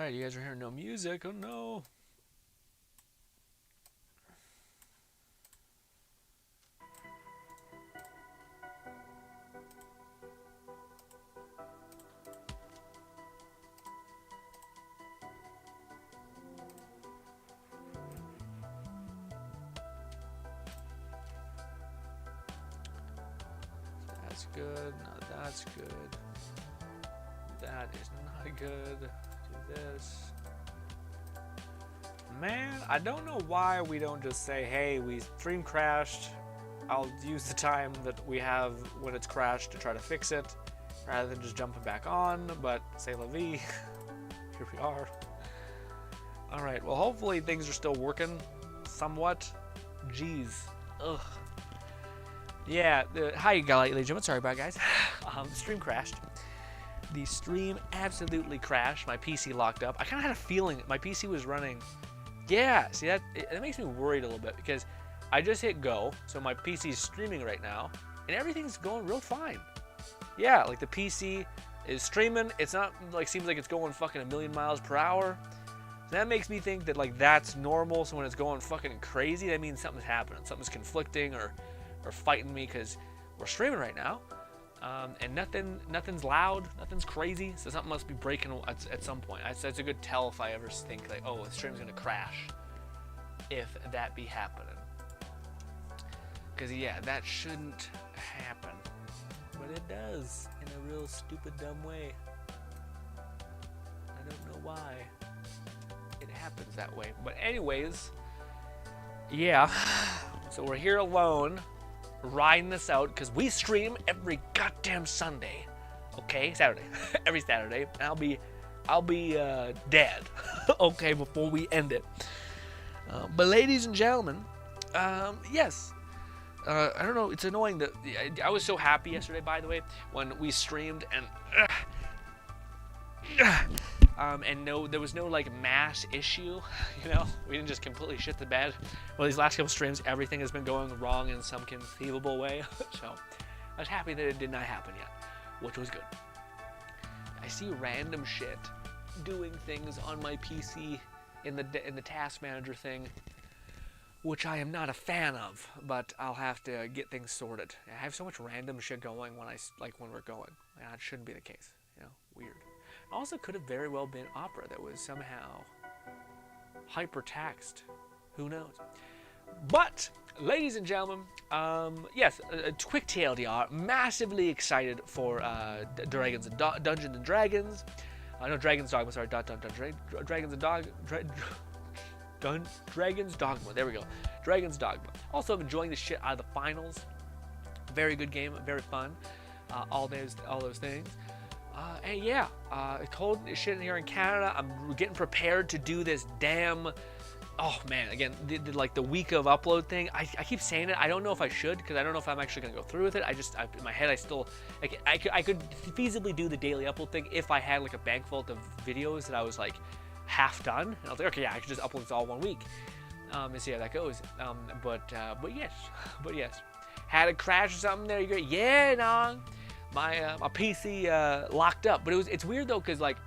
Alright, you guys are hearing no music. Oh no. That's good. No, that's good. That is not good. Do this. Man, I don't know why we don't just say, hey, we stream crashed. I'll use the time that we have when it's crashed to try to fix it, rather than just jumping back on, but c'est la vie. Here we are. Alright, well hopefully things are still working somewhat. Jeez. Ugh. Yeah, hi ladies and gentlemen, sorry about it, guys. The stream crashed. The stream absolutely crashed. My PC locked up. I kind of had a feeling that my PC was running. Yeah, see that makes me worried a little bit because I just hit go, so my PC is streaming right now, and everything's going real fine. Yeah, like the PC is streaming. It's not like seems like it's going fucking a million miles per hour. So that makes me think that like that's normal. So when it's going fucking crazy, that means something's happening. Something's conflicting or fighting me because we're streaming right now. And nothing's loud, nothing's crazy, so something must be breaking at some point. That's a good tell if I ever think like, oh, the stream's gonna crash, if that be happening. Because yeah, that shouldn't happen, but it does in a real stupid, dumb way. I don't know why it happens that way, but anyways, yeah. So we're here alone, riding this out because we stream every goddamn Sunday. Okay, Saturday, every Saturday. I'll be dead. Okay, before we end it. But ladies and gentlemen, yes. I don't know. It's annoying that I was so happy yesterday. By the way, when we streamed and no, there was no like mass issue, you know, we didn't just completely shit the bed. Well, these last couple streams, everything has been going wrong in some conceivable way, so I was happy that it did not happen yet, which was good. I see random shit doing things on my PC in the task manager thing, which I am not a fan of, but I'll have to get things sorted. I have so much random shit going when we're going. That shouldn't be the case, you know, weird. Also could have very well been Opera that was somehow hyper-taxed. Who knows? But, ladies and gentlemen, yes, a quick TLDR. Massively excited for Dungeons and Dragons. No, Dragon's Dogma, sorry. Dragons and Dragon's Dogma. There we go. Dragon's Dogma. Also, I'm enjoying the shit out of the finals. Very good game, very fun. All those things. And yeah, it's cold shit in here in Canada. I'm getting prepared to do this damn. Oh man, again, like the week of upload thing. I keep saying it. I don't know if I should because I don't know if I'm actually gonna go through with it. In my head, I still, I could feasibly do the daily upload thing if I had like a bank vault of videos that I was like half done. And I was like, okay, yeah, I could just upload this all 1 week and see how that goes. But yes, had a crash or something. There you go. Yeah, nah. My PC locked up, but it's weird though because like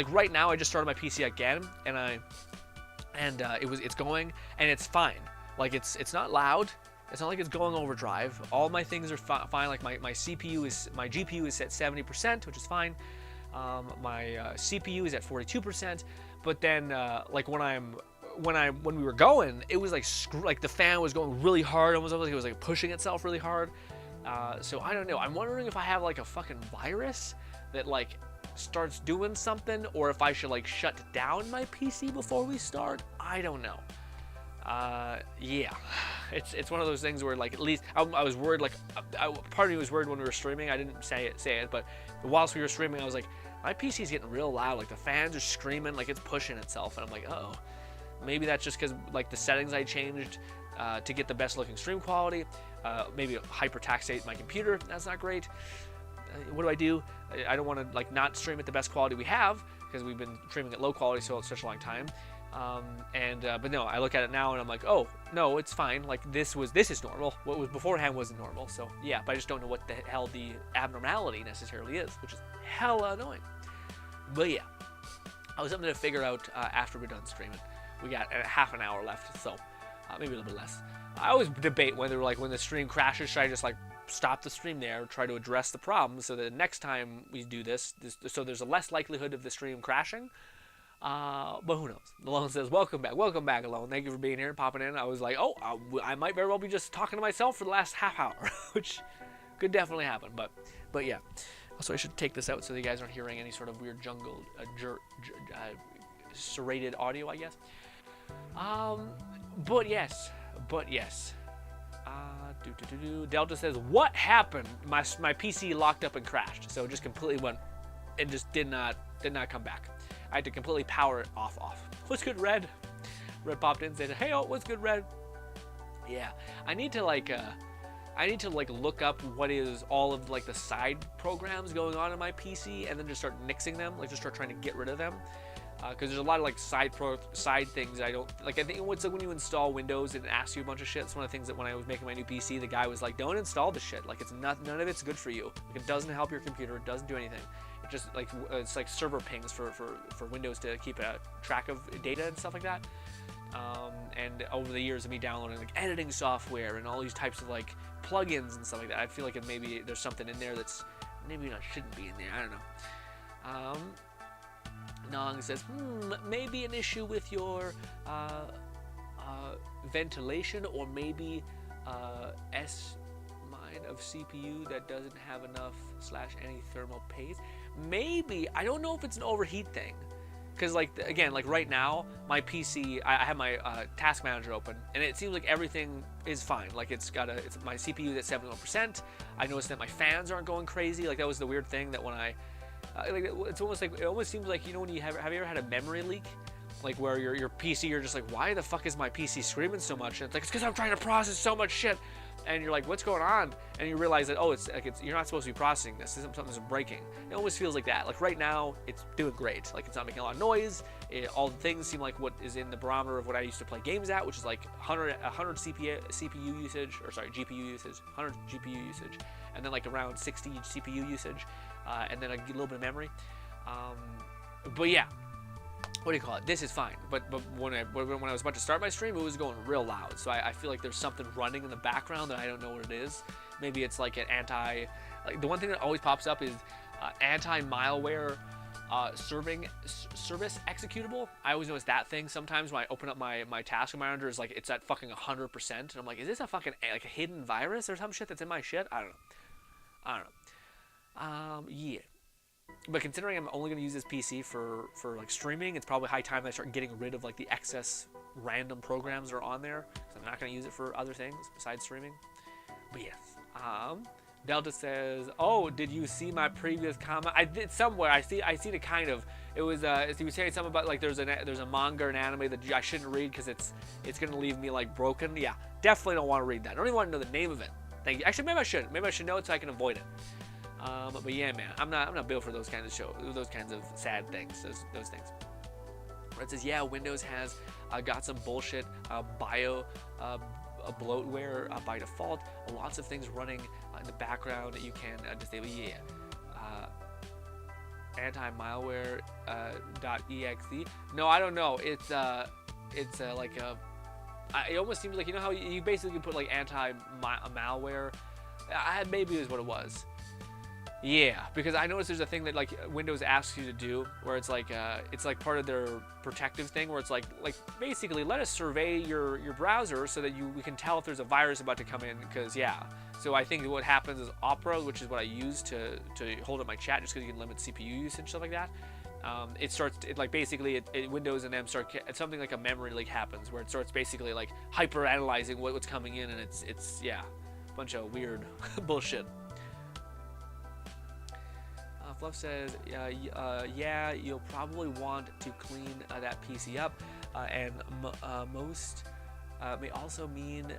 right now I just started my PC again and it's going and it's fine. Like it's not loud. It's not like it's going overdrive. All my things are fine. Like my GPU is at 70%, which is fine. My CPU is at 42%. But then like when we were going, it was like the fan was going really hard. Almost like it was like pushing itself really hard. So I don't know. I'm wondering if I have like a fucking virus that like starts doing something, or if I should like shut down my PC before we start. I don't know. Yeah, it's one of those things where like at least I was worried. Like part of me was worried when we were streaming. I didn't say it, but whilst we were streaming, I was like, my PC's getting real loud. Like the fans are screaming, like it's pushing itself, and I'm like, oh, maybe that's just because like the settings I changed to get the best looking stream quality. Maybe hyper-taxate my computer. That's not great. What do? I don't want to like not stream at the best quality we have because we've been streaming at low quality so it's such a long time. But no, I look at it now and I'm like, oh no, it's fine. Like this is normal. What was beforehand wasn't normal. So yeah, but I just don't know what the hell the abnormality necessarily is, which is hella annoying. But yeah, I was something to figure out after we're done streaming. We got half an hour left, so maybe a little bit less. I always debate whether, like, when the stream crashes, should I just, like, stop the stream there, try to address the problem, so that next time we do this, so there's a less likelihood of the stream crashing. But who knows? Alone says, welcome back, Alone. Thank you for being here, popping in. I was like, oh, I might very well be just talking to myself for the last half hour, which could definitely happen. But yeah. Also, I should take this out so that you guys aren't hearing any sort of weird jungle, serrated audio, I guess. But yes. Delta says, what happened? My PC locked up and crashed, so it just completely went. It just did not come back. I had to completely power it off. What's good, Red? Red popped in and said, hey, what's good, Red? Yeah, I need to look up what is all of like the side programs going on in my PC, and then just start nixing them, like just start trying to get rid of them. Because there's a lot of like side things I don't like. I think it's like when you install Windows and it asks you a bunch of shit. It's one of the things that when I was making my new PC, the guy was like, "Don't install the shit. Like none of it's good for you. Like it doesn't help your computer. It doesn't do anything. It just like it's like server pings for Windows to keep a track of data and stuff like that." And over the years of me downloading like editing software and all these types of like plugins and stuff like that, I feel like maybe there's something in there that's maybe not shouldn't be in there. I don't know. Nong says, maybe an issue with your ventilation, or maybe S mine of CPU that doesn't have enough / any thermal paste. Maybe, I don't know if it's an overheat thing. Because, like, again, like right now, my PC, I have my task manager open, and it seems like everything is fine. Like, it's my CPU is at 71%. I noticed that my fans aren't going crazy. Like, that was the weird thing that when I, like, it's almost like, it almost seems like, you know, when you have you ever had a memory leak? Like, where your PC, you're just like, why the fuck is my PC screaming so much? And it's like, it's because I'm trying to process so much shit. And you're like, what's going on? And you realize that, oh, it's like you're not supposed to be processing this. Something's breaking. It almost feels like that. Like right now, it's doing great. Like it's not making a lot of noise. All the things seem like what is in the barometer of what I used to play games at, which is like 100 CPU usage, or sorry, GPU usage, 100 GPU usage, and then like around 60 CPU usage, and then a little bit of memory. But yeah. What do you call it? This is fine, but when I was about to start my stream, it was going real loud. So I feel like there's something running in the background that I don't know what it is. Maybe it's like an like the one thing that always pops up is anti-malware service executable. I always notice that thing sometimes when I open up my task manager is like it's at fucking 100%, and I'm like, is this a fucking like a hidden virus or some shit that's in my shit? I don't know. Yeah. But considering I'm only going to use this PC for like streaming, it's probably high time that I start getting rid of like the excess random programs that are on there, because I'm not going to use it for other things besides streaming. But yes, Delta says, "Oh, did you see my previous comment? I did somewhere. I see the kind of. It was he was saying something about like there's a manga or an anime that I shouldn't read because it's going to leave me like broken. Yeah, definitely don't want to read that. I don't even want to know the name of it. Thank you. Actually, maybe I should. Maybe I should know it so I can avoid it." But yeah, man, I'm not built for those kinds of shows, those kinds of sad things, those things. Red says, yeah, Windows has got some bullshit bloatware by default. Lots of things running in the background that you can disable. Yeah. Anti-malware .exe. No, I don't know. It's like a. It almost seems like, you know how you basically put like anti-malware. Maybe is what it was. Yeah, because I noticed there's a thing that like Windows asks you to do, where it's like part of their protective thing, where it's like basically let us survey your browser so that we can tell if there's a virus about to come in. Because yeah, so I think what happens is Opera, which is what I use to hold up my chat, just because you can limit CPU usage, stuff like that. Windows and them start something like a memory leak happens, where it starts basically like hyper analyzing what's coming in, and it's yeah, a bunch of weird bullshit. Fluff says, yeah, you'll probably want to clean that PC up, and most may also mean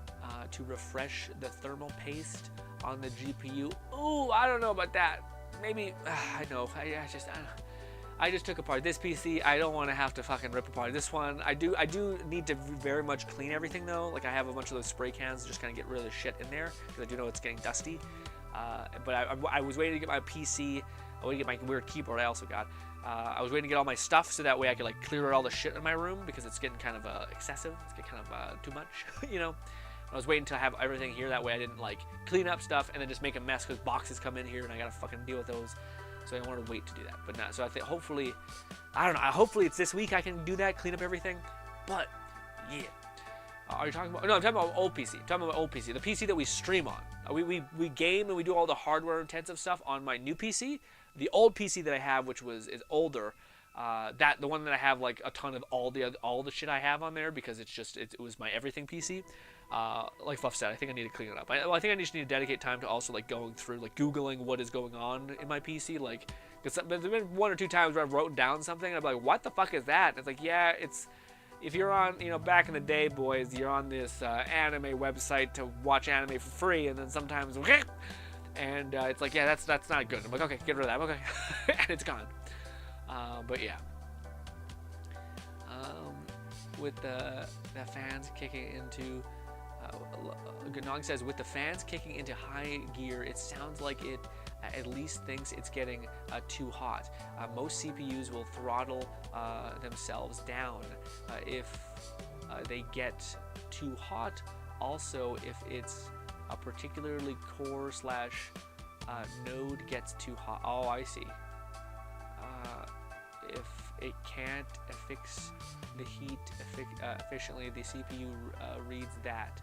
to refresh the thermal paste on the GPU. Ooh, I don't know about that. Maybe, I know, I just took apart this PC. I don't want to have to fucking rip apart this one. I do need to very much clean everything though. Like I have a bunch of those spray cans to just kind of get rid of the shit in there, because I do know it's getting dusty. But I was waiting to get my PC. I waited to get my weird keyboard I also got. I was waiting to get all my stuff so that way I could like clear out all the shit in my room because it's getting kind of excessive. It's getting kind of too much, you know. I was waiting to have everything here that way I didn't like clean up stuff and then just make a mess because boxes come in here and I gotta fucking deal with those. So I wanted to wait to do that, but not. So I think hopefully, I don't know. Hopefully it's this week I can do that, clean up everything. But yeah. Are you talking about? No, I'm talking about old PC. I'm talking about old PC, the PC that we stream on. We game and we do all the hardware intensive stuff on my new PC. The old PC that I have, which is older, the one that I have like a ton of all the shit I have on there because it was my everything PC. Like Fluff said, I think I need to clean it up. I think I just need to dedicate time to also like going through like Googling what is going on in my PC. Like, because there's been 1 or 2 times where I've wrote down something and I'm like, what the fuck is that? And it's like, yeah, it's. If you're on, back in the day, boys, you're on this anime website to watch anime for free, and then sometimes, and it's like, yeah, that's not good. I'm like, okay, get rid of that, okay, and it's gone. But yeah, with the fans kicking into, Ganong says, with the fans kicking into high gear, it sounds like it at least thinks it's getting too hot. Most CPUs will throttle themselves down if they get too hot. Also, if it's a particularly core / node gets too hot. Oh, I see. If it can't affix the heat efficiently, the CPU reads that.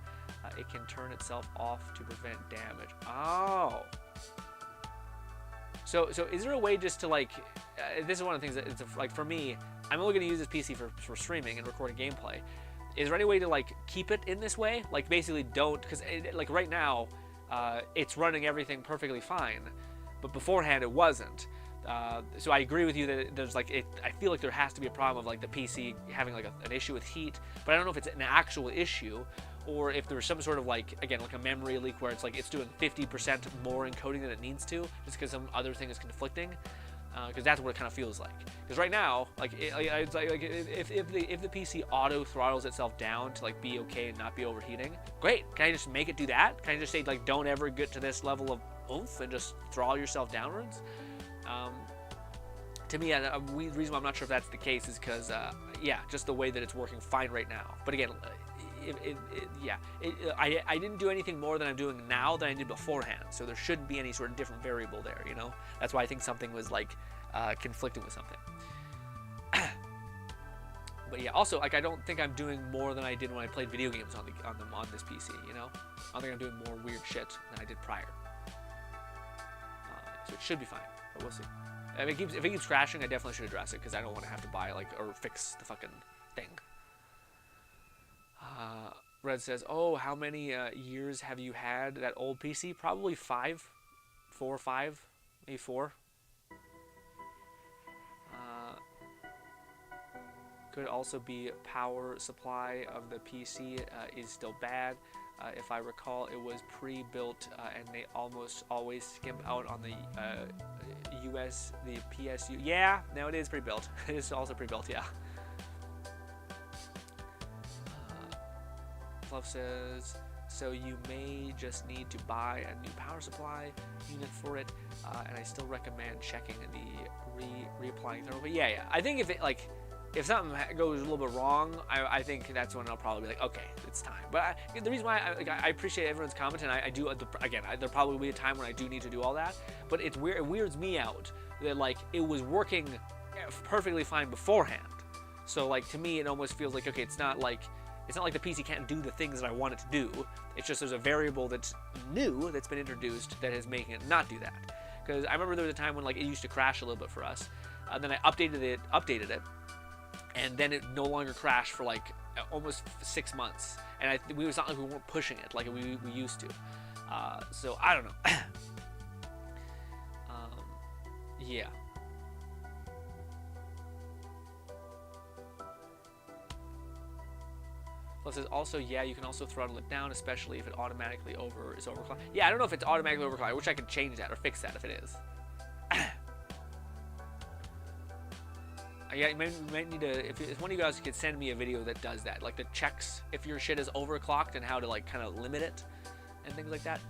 It can turn itself off to prevent damage. Oh. So is there a way just to like, this is one of the things that it's like for me, I'm only going to use this PC for streaming and recording gameplay. Is there any way to like keep it in this way? Like basically don't, because like right now, it's running everything perfectly fine, but beforehand it wasn't. So I agree with you that there's like, I feel like there has to be a problem of like the PC having like an issue with heat, but I don't know if it's an actual issue or if there's some sort of like, again, like a memory leak where it's like it's doing 50% more encoding than it needs to just because some other thing is conflicting, because that's what it kind of feels like. Because right now, like, it's like if the PC auto throttles itself down to like be okay and not be overheating, great. Can I just make it do that? Can I just say like don't ever get to this level of oomph and just throttle yourself downwards? To me, the reason why I'm not sure if that's the case is because, yeah, just the way that it's working fine right now. But again, I didn't do anything more than I'm doing now than I did beforehand, so there shouldn't be any sort of different variable there, That's why I think something was like conflicting with something. But yeah, also like I don't think I'm doing more than I did when I played video games on this PC, I don't think I'm doing more weird shit than I did prior. So it should be fine, but we'll see. If it keeps crashing, I definitely should address it because I don't want to have to buy or fix the fucking thing. Red says, oh, how many years have you had that old PC? Probably 4 or 5, maybe 4. Could also be power supply of the PC is still bad. If I recall, it was pre-built and they almost always skimp out on the the PSU. Yeah, no, it is pre-built. It is also pre-built, yeah. Fluff says, so you may just need to buy a new power supply unit for it, and I still recommend checking the reapplying thermal. But yeah, I think if something goes a little bit wrong, I think that's when I'll probably be like, okay, it's time. But the reason why I appreciate everyone's comment, and I do, again, there'll probably be a time when I do need to do all that, but it's weird. It weirds me out that like it was working perfectly fine beforehand. So like to me, it almost feels like, okay, it's not like the PC can't do the things that I want it to do. It's just there's a variable that's new that's been introduced that is making it not do that. Because I remember there was a time when like it used to crash a little bit for us, and then I updated it. And then it no longer crashed for like almost 6 months, and it's not like we weren't pushing it like we used to. So I don't know. Yeah. Plus, there's also, yeah, you can also throttle it down, especially if it automatically is overclocked. Yeah, I don't know if it's automatically overclocked. I wish I could change that or fix that if it is. Yeah, you might need to, if one of you guys could send me a video that does that, like that checks if your shit is overclocked and how to like kind of limit it and things like that.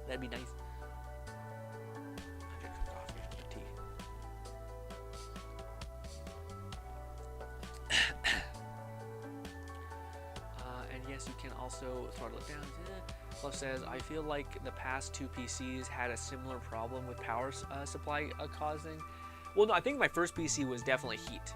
That'd be nice. I drink some coffee, tea. guess you can also throttle it down. Fluff says, I feel like the past 2 PCs had a similar problem with power supply causing. Well, no, I think my first PC was definitely heat.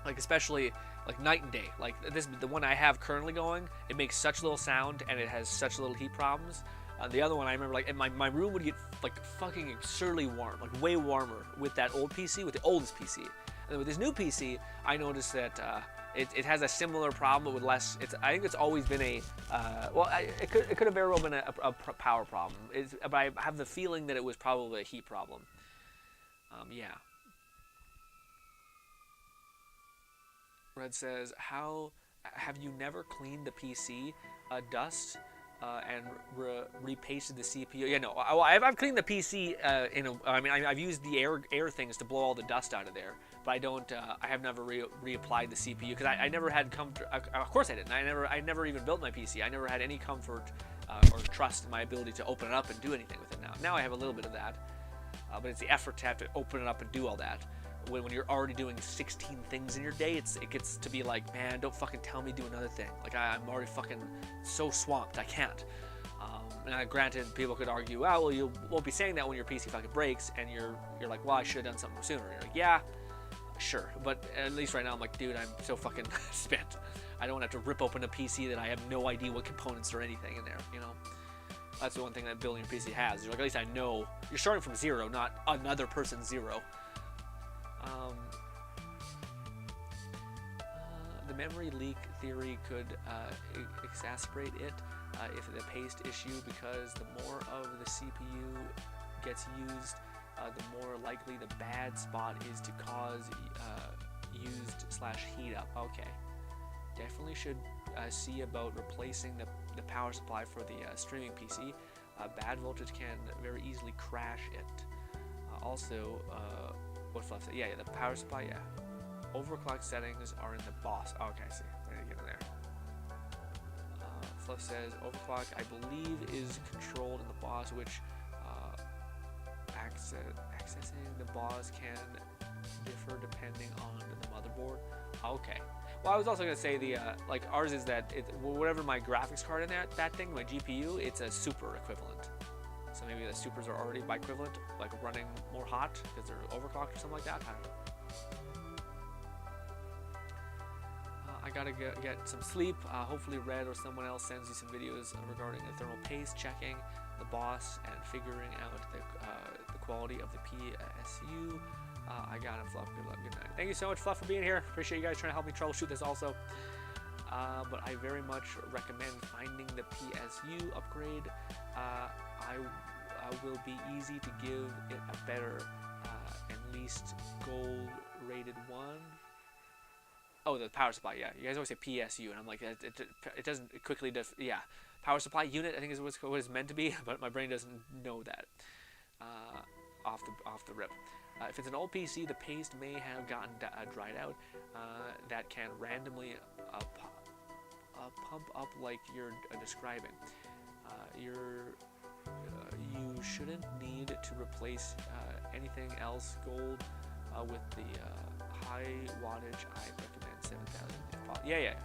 Like, especially, like, night and day. Like, the one I have currently going, it makes such little sound, and it has such little heat problems. The other one, I remember, like, and my room would get, like, fucking absurdly warm. Like, way warmer with that old PC, with the oldest PC. And then with this new PC, I noticed that it has a similar problem, but with less. I think it's always been a, it could have very well been a power problem. But I have the feeling that it was probably a heat problem. Yeah. Red says, how have you never cleaned the PC dust and repasted the CPU? Yeah, no, I've cleaned the PC I've used the air things to blow all the dust out of there, but I have never reapplied the CPU because I never had comfort. Of course I didn't. I never even built my PC. I never had any comfort or trust in my ability to open it up and do anything with it now. Now I have a little bit of that, but it's the effort to have to open it up and do all that. When you're already doing 16 things in your day, it gets to be like, man, don't fucking tell me to do another thing. Like, I'm already fucking so swamped, I can't. Granted, people could argue, well, you won't be saying that when your PC fucking breaks, and you're like, well, I should have done something sooner. You're like, yeah, sure. But at least right now, I'm like, dude, I'm so fucking spent. I don't want to have to rip open a PC that I have no idea what components or anything in there, you know? That's the one thing that building your PC has. You're like, at least I know. You're starting from zero, not another person's zero. The memory leak theory could exacerbate it if the paste issue, because the more of the CPU gets used, the more likely the bad spot is to cause used/heat up. Okay, definitely should see about replacing the power supply for the streaming PC. Bad voltage can very easily crash it. Also, what Fluff said? Yeah, the power supply, yeah. Overclock settings are in the BOSS. Oh, okay, I see. I need to get in there. Fluff says overclock, I believe, is controlled in the BOSS, which accessing the BOSS can differ depending on the motherboard. Okay. Well, I was also gonna say like ours is that whatever my graphics card in that thing, my GPU, it's a super equivalent. So maybe the supers are already by equivalent, like running more hot because they're overclocked or something like that. I don't know. I gotta get some sleep. Hopefully Red or someone else sends you some videos regarding the thermal paste checking, the BOSS, and figuring out the quality of the PSU. I got it, Fluff. Good luck. Good night. Thank you so much, Fluff, for being here. Appreciate you guys trying to help me troubleshoot this also. But I very much recommend finding the PSU upgrade. I will be easy to give it a better, at least gold rated one. Oh, the power supply, yeah. You guys always say PSU, and I'm like, it doesn't quickly, yeah. Power supply unit, I think is what it's meant to be, but my brain doesn't know that off the rip. If it's an old PC, the paste may have gotten dried out. That can randomly pump up like you're describing. You shouldn't need to replace anything else. Gold with the high wattage, I recommend 7,000. Yeah.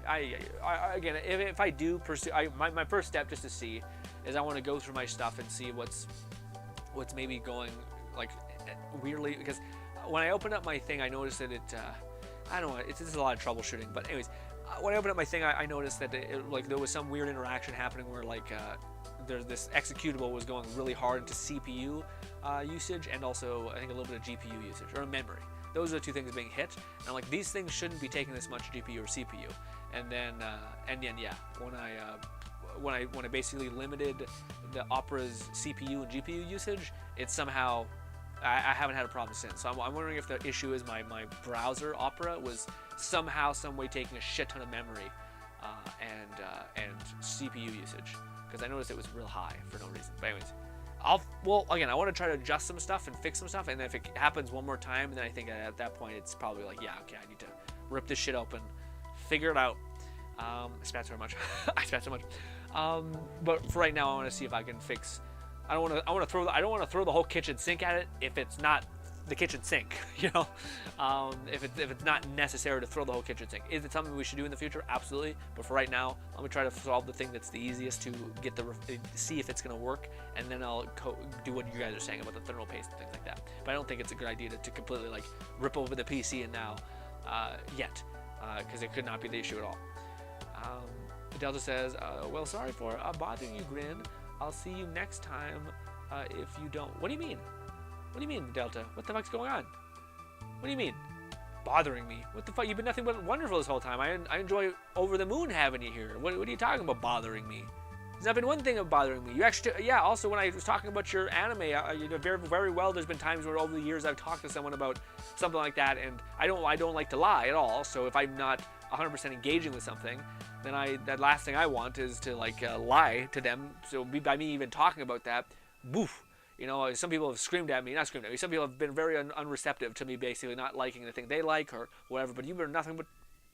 Again, if I do pursue, my first step just to see is I want to go through my stuff and see what's maybe going like weirdly, because when I opened up my thing, I noticed that I don't know, it's a lot of troubleshooting, but anyways, when I opened up my thing, I noticed that like there was some weird interaction happening where like this executable was going really hard into CPU usage, and also I think a little bit of GPU usage or memory. Those are the two things being hit, and I'm like, these things shouldn't be taking this much GPU or CPU. And then yeah, when I basically limited the Opera's CPU and GPU usage, it's somehow I haven't had a problem since. So I'm wondering if the issue is my browser Opera was somehow, some way taking a shit ton of memory and CPU usage, because I noticed it was real high for no reason. But anyways, I want to try to adjust some stuff and fix some stuff, and then if it happens one more time, then I think at that point it's probably like, yeah, okay, I need to rip this shit open, figure it out. I spat so much. But for right now, I want to see if I can fix. I don't want to throw the whole kitchen sink at it if it's not the kitchen sink, if it's not necessary to throw the whole kitchen sink. Is it something we should do in the future? Absolutely. But for right now, I'm gonna try to solve the thing that's the easiest to get see if it's gonna work, and then I'll do what you guys are saying about the thermal paste and things like that. But I don't think it's a good idea to completely like rip over the PC and now yet, because it could not be the issue at all. Delta says, well, sorry for bothering you, Grin. I'll see you next time if you don't. What do you mean? What do you mean, Delta? What the fuck's going on? What do you mean? Bothering me? What the fuck? You've been nothing but wonderful this whole time. I enjoy over the moon having you here. What are you talking about bothering me? There's not been one thing of bothering me. You actually, yeah, also when I was talking about your anime, you know very, very well, there's been times where over the years I've talked to someone about something like that, and I don't like to lie at all, so if I'm not 100% engaging with something, then that last thing I want is to like lie to them. So by me even talking about that, boof. You know, some people have screamed at me, not screamed at me, some people have been very unreceptive to me, basically not liking the thing they like or whatever, but you've been nothing but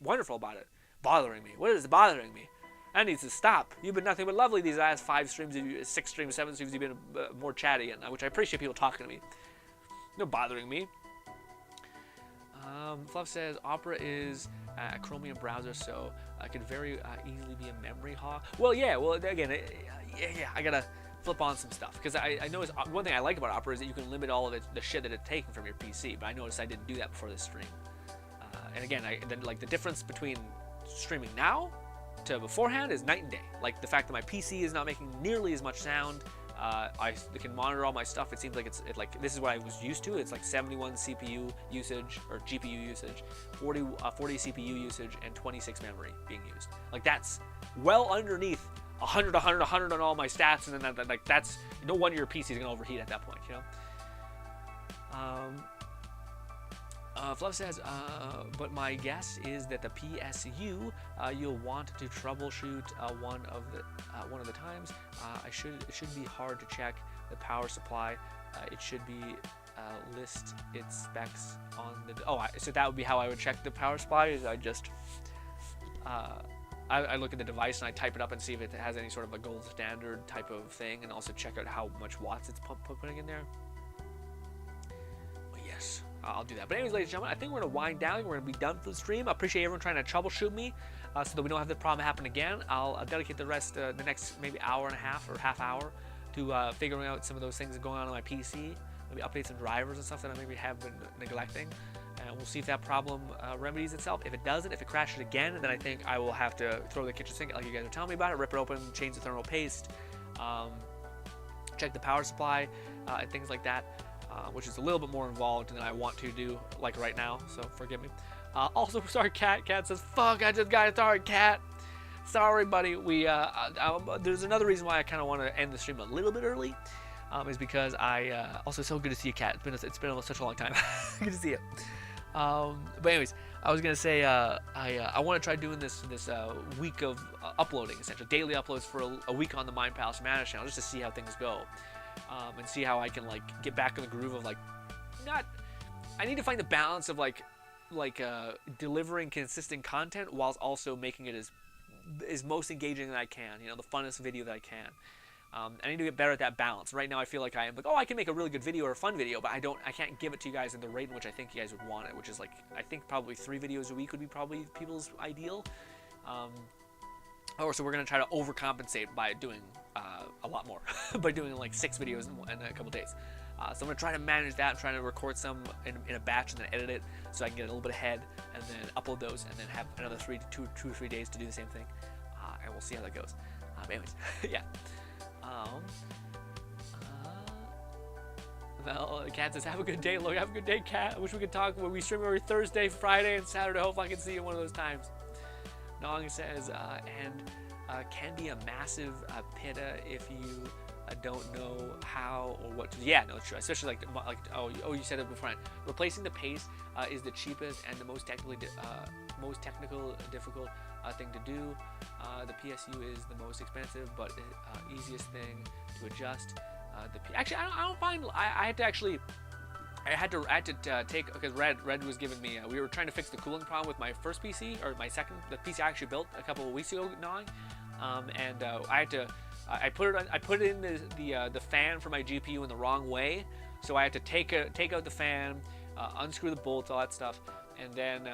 wonderful about it. Bothering me. What is bothering me? That needs to stop. You've been nothing but lovely these last 5 streams, 6 streams, 7 streams, you've been more chatty, and which I appreciate people talking to me. No bothering me. Fluff says, Opera is a Chromium browser, so it could very easily be a memory hog. Well, yeah, again, yeah, I gotta flip on some stuff, because I noticed one thing I like about Opera is that you can limit all of the shit that it's taking from your PC, but I noticed I didn't do that before this stream. And again, like the difference between streaming now to beforehand is night and day. Like the fact that my PC is not making nearly as much sound. I can monitor all my stuff. It seems like this is what I was used to. It's like 71 CPU usage or GPU usage, 40 CPU usage, and 26 memory being used. Like that's well underneath 100 on all my stats, and then like that's no wonder your PC is gonna overheat at that point, you know. Fluff says, but my guess is that the PSU you'll want to troubleshoot one of the times. It should be hard to check the power supply. It should be list its specs on the. So that would be how I would check the power supply. Is I just I look at the device and I type it up and see if it has any sort of a gold standard type of thing, and also check out how much watts it's putting in there. But yes, I'll do that. But anyways, ladies and gentlemen, I think we're going to wind down. We're going to be done for the stream. I appreciate everyone trying to troubleshoot me so that we don't have the problem happen again. I'll dedicate the rest, the next maybe hour and a half or half hour to figuring out some of those things going on my PC. Maybe update some drivers and stuff that I maybe have been neglecting. And we'll see if that problem remedies itself. If it doesn't, if it crashes again, then I think I will have to throw the kitchen sink like you guys are telling me about it, rip it open, change the thermal paste, check the power supply, and things like that, which is a little bit more involved than I want to do like right now, so forgive me. Also, sorry, Cat says, fuck, I just got it, sorry, Cat. Sorry, buddy. There's another reason why I kind of want to end the stream a little bit early, is because also so good to see you, Cat. It's been almost such a long time. Good to see you. But anyways, I was gonna say I want to try doing this week of uploading, essentially daily uploads for a week on the Mind Palace Manage channel, just to see how things go, and see how I can like get back in the groove of I need to find the balance of delivering consistent content whilst also making it as most engaging that I can, the funnest video that I can. I need to get better at that balance. Right now I feel like I am like, I can make a really good video or a fun video, but I can't give it to you guys in the rate in which I think you guys would want it, which is I think probably 3 videos a week would be probably people's ideal. So we're going to try to overcompensate by doing a lot more, by doing 6 videos in a couple days. So I'm going to try to manage that. I'm trying to record some in a batch and then edit it so I can get a little bit ahead and then upload those and then have another 2 or 3 days to do the same thing. And we'll see how that goes. Anyways, yeah. Well, Cat says, have a good day, Logan. Have a good day, Cat. I wish we could talk when we stream every Thursday, Friday, and Saturday. Hope I can see you one of those times. Nong says, can be a massive pitta if you don't know how or what to do. Yeah, no, it's true. Especially you said it beforehand. Replacing the paste is the cheapest and the most technical difficult thing to do. The PSU is the most expensive, but easiest thing to adjust. Actually, I don't find. I had to take, because Red was giving me. We were trying to fix the cooling problem with my first PC, or my second, the PC I actually built a couple of weeks ago, I had to. I put it in the fan for my GPU in the wrong way, So I had to take out the fan, unscrew the bolts, all that stuff, and then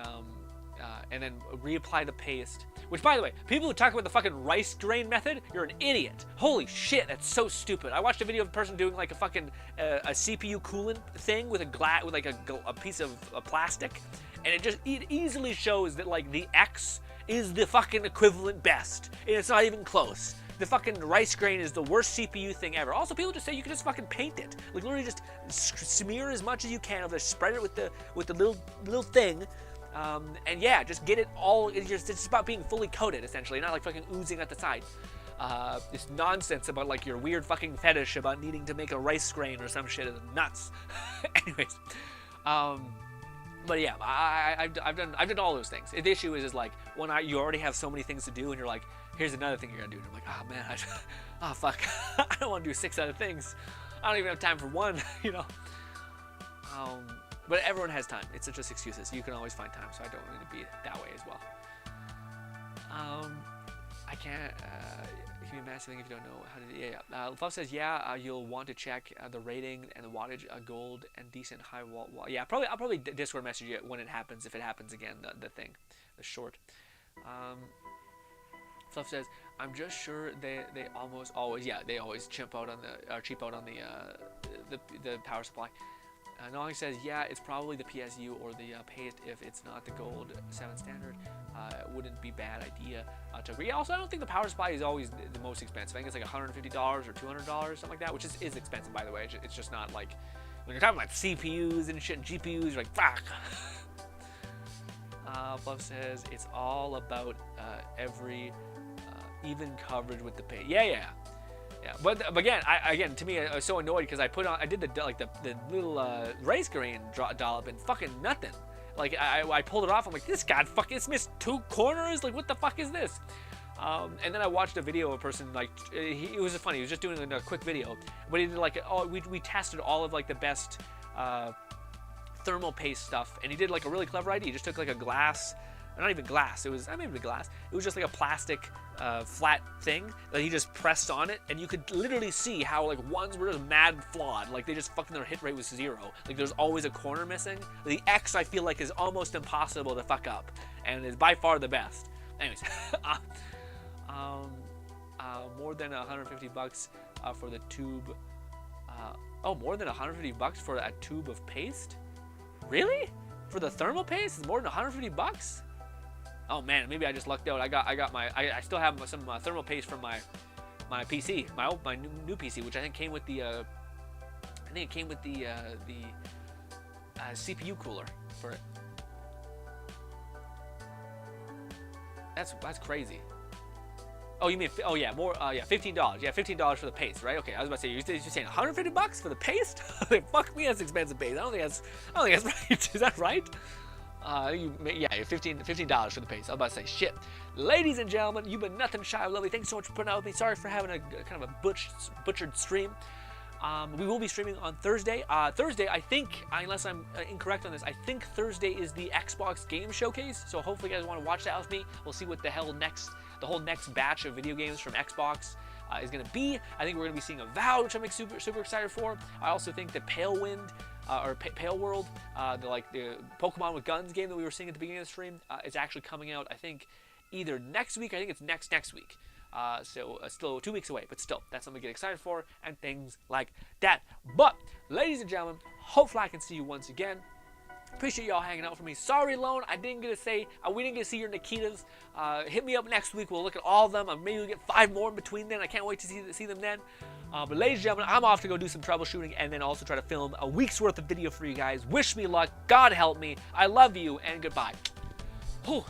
reapply the paste. Which, by the way, people who talk about the fucking rice grain method, you're an idiot. Holy shit, that's so stupid. I watched a video of a person doing like a fucking a CPU coolant thing with a piece of plastic, and it easily shows that like the X is the fucking equivalent best, and it's not even close. The fucking rice grain is the worst CPU thing ever. Also, people just say you can just fucking paint it. Like literally just smear as much as you can of this, spread it with the little thing. And yeah, just get it all. It's just about being fully coated, essentially, not like fucking oozing at the side. This nonsense about like your weird fucking fetish about needing to make a rice grain or some shit is nuts. Anyways, but yeah, I've done all those things. The issue is like when you already have so many things to do, and you're like, here's another thing you're gonna do, and I'm like, oh man, oh fuck, I don't want to do 6 other things. I don't even have time for one, you know. But everyone has time. It's just excuses. You can always find time, so I don't want to be that way as well. I can't. It can be a massive thing if you don't know how to. Yeah. Fluff says, yeah, you'll want to check the rating and the wattage, gold and decent high wall. Yeah, I'll probably Discord message you when it happens, if it happens again. The thing, the short. Fluff says, I'm just sure they almost always, yeah, they always cheap out on the power supply. Nong says, yeah, it's probably the PSU or the paste if it's not the gold 7 standard. It wouldn't be a bad idea to agree. Also, I don't think the power supply is always the most expensive. I think it's like $150 or $200, something like that, which is expensive, by the way. It's just not like, when you're talking about CPUs and shit and GPUs, you're like, fuck. Fluff says, it's all about every even coverage with the paste. Yeah. But again, to me, I was so annoyed because I did the little rice grain dollop and fucking nothing. Like I pulled it off. I'm like, this it's missed 2 corners. Like, what the fuck is this? And then I watched a video of a person like it was funny. He was just doing a quick video, but he did like we tested all of like the best thermal paste stuff, and he did like a really clever idea. He just took like a glass. Not even glass. It was maybe glass. It was just like a plastic flat thing that he just pressed on it, and you could literally see how like ones were just mad flawed. Like they just fucking their hit rate was 0. Like there's always a corner missing. The X I feel like is almost impossible to fuck up, and is by far the best. Anyways, more than $150 for the tube. More than $150 for a tube of paste? Really? For the thermal paste, it's more than $150? Oh man, maybe I just lucked out. I still have some thermal paste from my PC, my new PC, which I think came with the CPU cooler for it. That's crazy. Oh, you mean more? Yeah, $15. Yeah, $15 for the paste, right? Okay, I was about to say you're saying $150 for the paste? Fuck me, that's expensive paste. I don't think that's right. Is that right? $15 for the paste. I was about to say shit. Ladies and gentlemen, you've been nothing shy of lovely. Thanks so much for putting out with me. Sorry for having a kind of a butchered stream. We will be streaming on Thursday. Thursday, I think, unless I'm incorrect on this, I think Thursday is the Xbox Game Showcase. So hopefully you guys want to watch that with me. We'll see what the whole next batch of video games from Xbox is going to be. I think we're going to be seeing Avowed, which I'm super excited for. I also think the Pale World, the Pokemon with Guns game that we were seeing at the beginning of the stream, is actually coming out, I think, either next week. I think it's next week. So still 2 weeks away, but still, that's something to get excited for, and things like that. But, ladies and gentlemen, hopefully I can see you once again. Appreciate y'all hanging out for me. Sorry, Lone, we didn't get to see your Nikitas. Hit me up next week. We'll look at all of them. Maybe we'll get 5 more in between then. I can't wait to see them then. But ladies and gentlemen, I'm off to go do some troubleshooting and then also try to film a week's worth of video for you guys. Wish me luck. God help me. I love you, and goodbye. Whew.